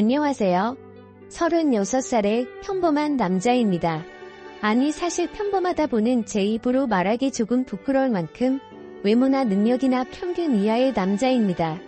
안녕하세요. 36살의 평범한 남자입니다. 아니 사실 평범하다 보는 제 입으로 말하기 조금 부끄러울 만큼 외모나 능력이나 평균 이하의 남자입니다.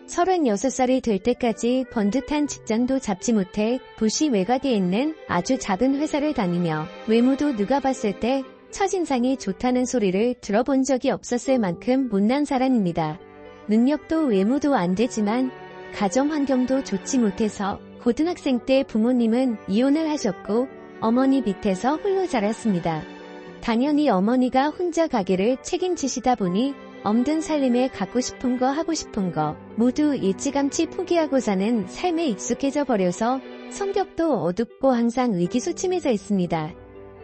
36살이 될 때까지 번듯한 직장도 잡지 못해 도시 외곽에 있는 아주 작은 회사를 다니며 외모도 누가 봤을 때 첫인상이 좋다는 소리를 들어본 적이 없었을 만큼 못난 사람입니다. 능력도 외모도 안 되지만 가정 환경도 좋지 못해서 고등학생 때 부모님은 이혼을 하셨고 어머니 밑에서 홀로 자랐습니다. 당연히 어머니가 혼자 가게를 책임지시다 보니 엄든 살림에 갖고 싶은 거 하고 싶은 거 모두 일찌감치 포기하고 사는 삶에 익숙해져 버려서 성격도 어둡고 항상 의기소침해져 있습니다.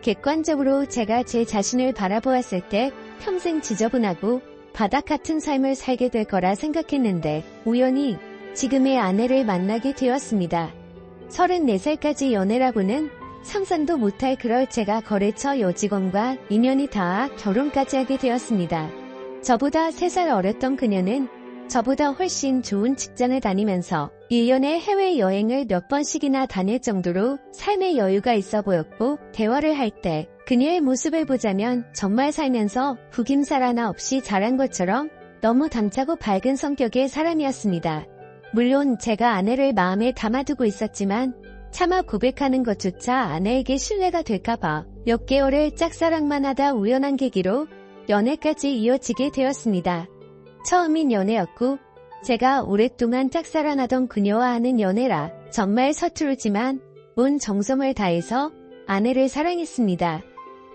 객관적으로 제가 제 자신을 바라보았을 때 평생 지저분하고 바닥 같은 삶을 살게 될 거라 생각했는데 우연히 지금의 아내를 만나게 되었습니다. 34살까지 연애라고는 상상도 못할 그럴 제가 거래처 여직원과 인연이 닿아 결혼까지 하게 되었습니다. 저보다 3살 어렸던 그녀는 저보다 훨씬 좋은 직장을 다니면서 1년에 해외여행을 몇 번씩이나 다닐 정도로 삶의 여유가 있어 보였고 대화를 할 때 그녀의 모습을 보자면 정말 살면서 구김살 하나 없이 자란 것처럼 너무 담차고 밝은 성격의 사람이었습니다. 물론 제가 아내를 마음에 담아두고 있었지만 차마 고백하는 것조차 아내에게 신뢰가 될까봐 몇 개월을 짝사랑만 하다 우연한 계기로 연애까지 이어지게 되었습니다. 처음인 연애였고 제가 오랫동안 짝사랑하던 그녀와 하는 연애라 정말 서투르지만 온 정성을 다해서 아내를 사랑했습니다.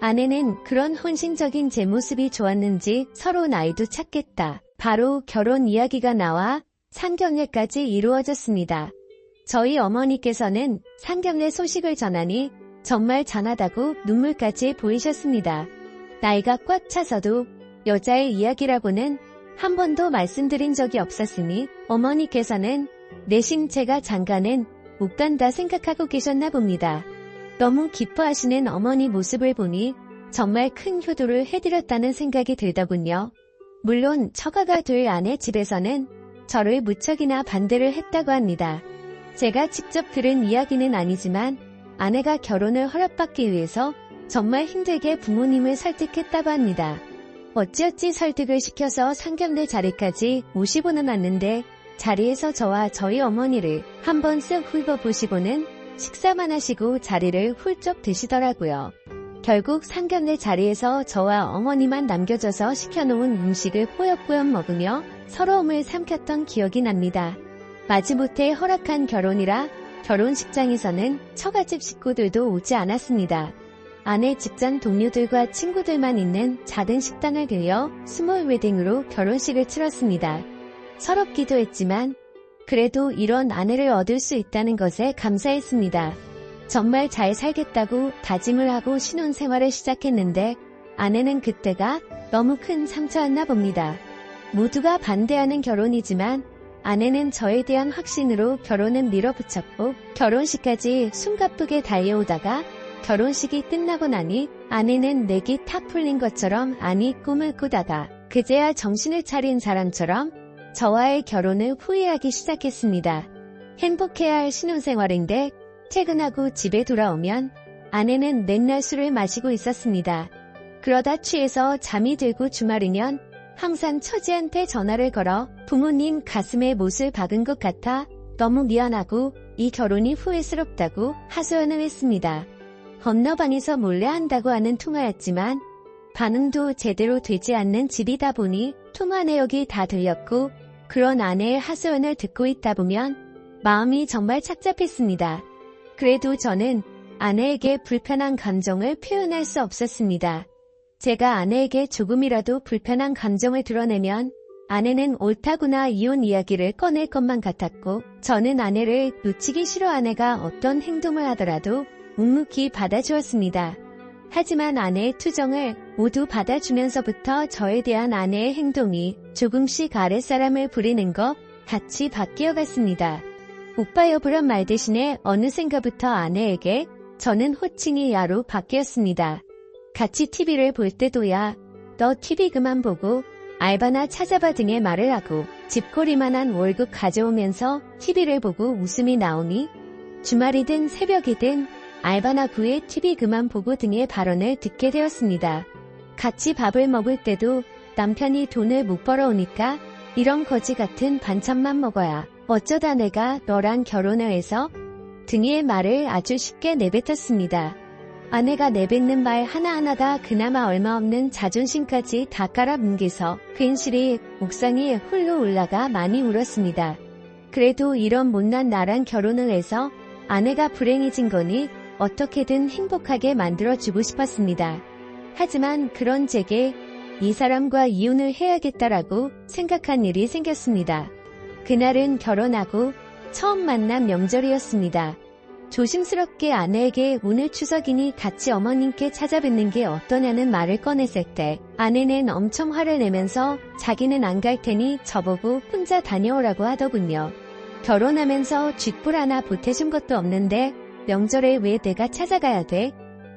아내는 그런 헌신적인 제 모습이 좋았는지 서로 나이도 찾겠다. 바로 결혼 이야기가 나와 상견례까지 이루어졌습니다. 저희 어머니께서는 상견례 소식을 전하니 정말 잔하다고 눈물까지 보이셨습니다. 나이가 꽉 차서도 여자의 이야기라고는 한 번도 말씀드린 적이 없었으니 어머니께서는 내심 제가 장가는 못 간다 생각하고 계셨나 봅니다. 너무 기뻐하시는 어머니 모습을 보니 정말 큰 효도를 해드렸다는 생각이 들더군요. 물론 처가가 될 아내 집에서는 저를 무척이나 반대를 했다고 합니다. 제가 직접 들은 이야기는 아니지만 아내가 결혼을 허락받기 위해서 정말 힘들게 부모님을 설득했다고 합니다. 어찌어찌 설득을 시켜서 상견례 자리까지 모시고는 왔는데 자리에서 저와 저희 어머니를 한번 쓱 훑어보시고는 식사만 하시고 자리를 훌쩍 드시더라고요. 결국 상견례 자리에서 저와 어머니만 남겨져서 시켜놓은 음식을 뽀얗뽀얗 먹으며 서러움을 삼켰던 기억이 납니다. 마지못해 허락한 결혼이라 결혼식장에서는 처가집 식구들도 오지 않았습니다. 아내 직장 동료들과 친구들만 있는 작은 식당을 빌려 스몰 웨딩으로 결혼식을 치렀습니다. 서럽기도 했지만 그래도 이런 아내를 얻을 수 있다는 것에 감사했습니다. 정말 잘 살겠다고 다짐을 하고 신혼생활을 시작했는데 아내는 그때가 너무 큰 상처였나 봅니다. 모두가 반대하는 결혼이지만 아내는 저에 대한 확신으로 결혼은 밀어붙였고 결혼식까지 숨가쁘게 달려오다가 결혼식이 끝나고 나니 아내는 내기 탁 풀린 것처럼 아니 꿈을 꾸다가 그제야 정신을 차린 사람처럼 저와의 결혼을 후회하기 시작했습니다. 행복해야 할 신혼생활인데 퇴근하고 집에 돌아오면 아내는 맨날 술을 마시고 있었습니다. 그러다 취해서 잠이 들고 주말이면 항상 처지한테 전화를 걸어 부모님 가슴에 못을 박은 것 같아 너무 미안하고 이 결혼이 후회스럽다고 하소연을 했습니다. 건너방에서 몰래 한다고 하는 통화였지만 반응도 제대로 되지 않는 집이다 보니 통화 내역이 다 들렸고 그런 아내의 하소연을 듣고 있다 보면 마음이 정말 착잡했습니다. 그래도 저는 아내에게 불편한 감정을 표현할 수 없었습니다. 제가 아내에게 조금이라도 불편한 감정을 드러내면 아내는 옳다구나 이혼 이야기를 꺼낼 것만 같았고 저는 아내를 놓치기 싫어 아내가 어떤 행동을 하더라도 묵묵히 받아주었습니다. 하지만 아내의 투정을 모두 받아주면서부터 저에 대한 아내의 행동이 조금씩 아랫사람을 부리는 것 같이 바뀌어갔습니다. 오빠 여보란 말 대신에 어느샌가부터 아내에게 저는 호칭이 야로 바뀌었습니다. 같이 TV를 볼 때도야 너 TV 그만 보고 알바나 찾아봐 등의 말을 하고 집코리만한 월급 가져오면서 TV를 보고 웃음이 나오니 주말이든 새벽이든 알바나 구해 TV 그만 보고 등의 발언을 듣게 되었습니다. 같이 밥을 먹을 때도 남편이 돈을 못 벌어오니까 이런 거지 같은 반찬만 먹어야 어쩌다 내가 너랑 결혼을 해서 등의 말을 아주 쉽게 내뱉었습니다. 아내가 내뱉는 말 하나하나가 그나마 얼마 없는 자존심까지 다 깔아뭉개서 괜시리 옥상에 홀로 올라가 많이 울었습니다. 그래도 이런 못난 나랑 결혼을 해서 아내가 불행해진 거니 어떻게든 행복하게 만들어주고 싶었습니다. 하지만 그런 제게 이 사람과 이혼을 해야겠다라고 생각한 일이 생겼습니다. 그날은 결혼하고 처음 만난 명절이었습니다. 조심스럽게 아내에게 오늘 추석이니 같이 어머님께 찾아뵙는 게 어떠냐는 말을 꺼냈을 때 아내는 엄청 화를 내면서 자기는 안 갈 테니 저보고 혼자 다녀오라고 하더군요. 결혼하면서 쥐뿔 하나 보태준 것도 없는데 명절에 왜 내가 찾아가야 돼?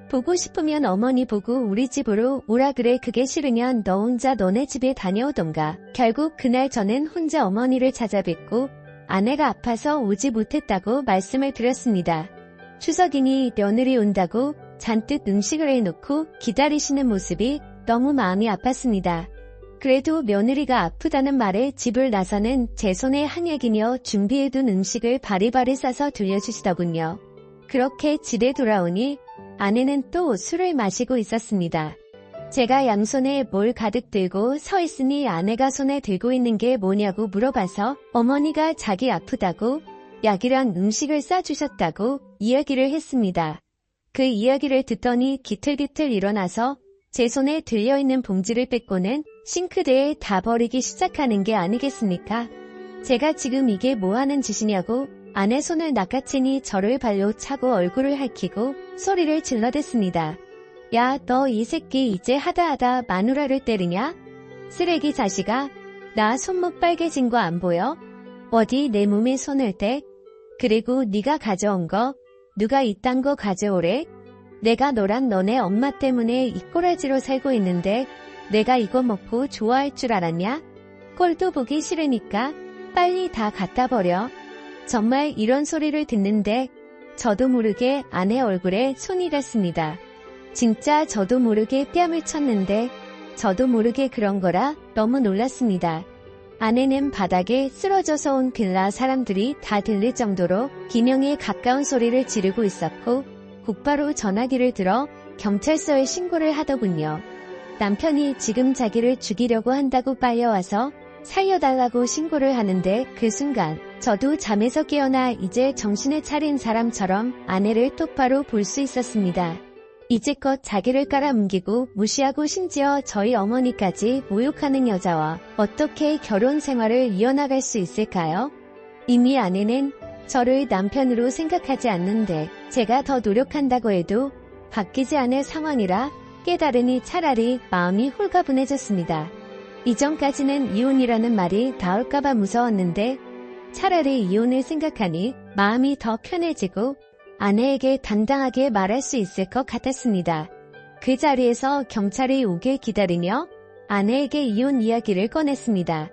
보고 싶으면 어머니 보고 우리 집으로 오라 그래. 그게 싫으면 너 혼자 너네 집에 다녀오던가. 결국 그날 저는 혼자 어머니를 찾아뵙고 아내가 아파서 오지 못했다고 말씀을 드렸습니다. 추석이니 며느리 온다고 잔뜩 음식을 해놓고 기다리시는 모습이 너무 마음이 아팠습니다. 그래도 며느리가 아프다는 말에 집을 나서는 제 손에 한약이며 준비해둔 음식을 바리바리 싸서 들려주시더군요. 그렇게 집에 돌아오니 아내는 또 술을 마시고 있었습니다. 제가 양손에 뭘 가득 들고 서 있으니 아내가 손에 들고 있는 게 뭐냐고 물어봐서 어머니가 자기 아프다고 약이랑 음식을 싸주셨다고 이야기를 했습니다. 그 이야기를 듣더니 기틀기틀 일어나서 제 손에 들려있는 봉지를 뺏고는 싱크대에 다 버리기 시작하는 게 아니겠습니까? 제가 지금 이게 뭐하는 짓이냐고 아내 손을 낚아채니 저를 발로 차고 얼굴을 핥히고 소리를 질러댔습니다. 야, 너 이 새끼 이제 하다하다 마누라를 때리냐? 쓰레기 자식아, 나 손목 빨개진 거 안 보여? 어디 내 몸에 손을 대? 그리고 네가 가져온 거 누가 이딴 거 가져오래? 내가 너랑 너네 엄마 때문에 이 꼬라지로 살고 있는데 내가 이거 먹고 좋아할 줄 알았냐? 꼴도 보기 싫으니까 빨리 다 갖다 버려. 정말 이런 소리를 듣는데 저도 모르게 아내 얼굴에 손이 갔습니다. 진짜 저도 모르게 뺨을 쳤는데 저도 모르게 그런 거라 너무 놀랐습니다. 아내는 바닥에 쓰러져서 온 빌라 사람들이 다 들릴 정도로 기명에 가까운 소리를 지르고 있었고 곧바로 전화기를 들어 경찰서에 신고를 하더군요. 남편이 지금 자기를 죽이려고 한다고 빨려와서 살려달라고 신고를 하는데 그 순간 저도 잠에서 깨어나 이제 정신을 차린 사람처럼 아내를 똑바로 볼 수 있었습니다. 이제껏 자기를 깔아뭉개고 무시하고 심지어 저희 어머니까지 모욕하는 여자와 어떻게 결혼 생활을 이어나갈 수 있을까요? 이미 아내는 저를 남편으로 생각하지 않는데 제가 더 노력한다고 해도 바뀌지 않을 상황이라 깨달으니 차라리 마음이 홀가분해졌습니다. 이전까지는 이혼이라는 말이 나올까봐 무서웠는데 차라리 이혼을 생각하니 마음이 더 편해지고 아내에게 당당하게 말할 수 있을 것 같았습니다. 그 자리에서 경찰이 오길 기다리며 아내에게 이혼 이야기를 꺼냈습니다.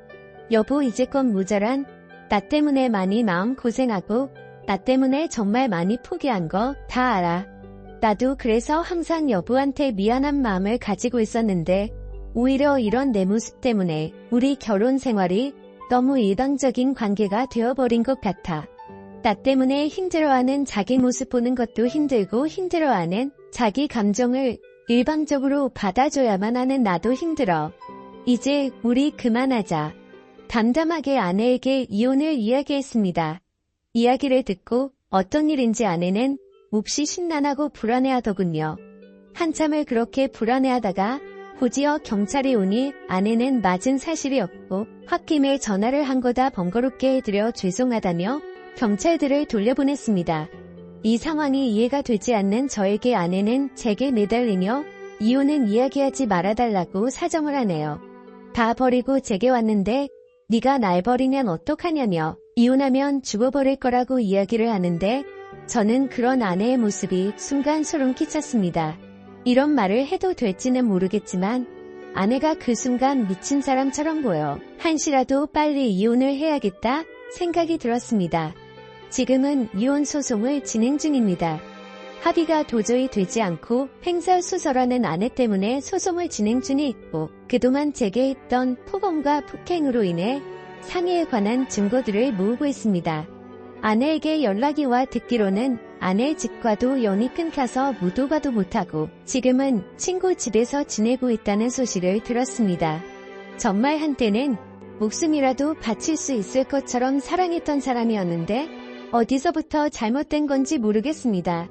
여보, 이제껏 모자란 나 때문에 많이 마음고생하고 나 때문에 정말 많이 포기한 거 다 알아. 나도 그래서 항상 여보한테 미안한 마음을 가지고 있었는데 오히려 이런 내 모습 때문에 우리 결혼 생활이 너무 일방적인 관계가 되어버린 것 같아. 나 때문에 힘들어하는 자기 모습 보는 것도 힘들고 힘들어하는 자기 감정을 일방적으로 받아줘야만 하는 나도 힘들어. 이제 우리 그만하자. 담담하게 아내에게 이혼을 이야기했습니다. 이야기를 듣고 어떤 일인지 아내는 몹시 심란하고 불안해하더군요. 한참을 그렇게 불안해하다가 곧이어 경찰이 오니 아내는 맞은 사실이 없고 홧김에 전화를 한 거다 번거롭게 해드려 죄송하다며 경찰들을 돌려보냈습니다. 이 상황이 이해가 되지 않는 저에게 아내는 제게 매달리며 이혼은 이야기하지 말아달라고 사정을 하네요. 다 버리고 제게 왔는데 네가 날 버리면 어떡하냐며 이혼하면 죽어버릴 거라고 이야기를 하는데 저는 그런 아내의 모습이 순간 소름 끼쳤습니다. 이런 말을 해도 될지는 모르겠지만 아내가 그 순간 미친 사람처럼 보여 한시라도 빨리 이혼을 해야겠다 생각이 들었습니다. 지금은 이혼 소송을 진행 중입니다. 합의가 도저히 되지 않고 횡설수설하는 아내 때문에 소송을 진행 중에 있고 그동안 제게 했던 포범과 폭행으로 인해 상해에 관한 증거들을 모으고 있습니다. 아내에게 연락이 와 듣기로는 아내의 집과도 연이 끊겨서 무도가도 못하고 지금은 친구 집에서 지내고 있다는 소식을 들었습니다. 정말 한때는 목숨이라도 바칠 수 있을 것처럼 사랑했던 사람이었는데 어디서부터 잘못된 건지 모르겠습니다.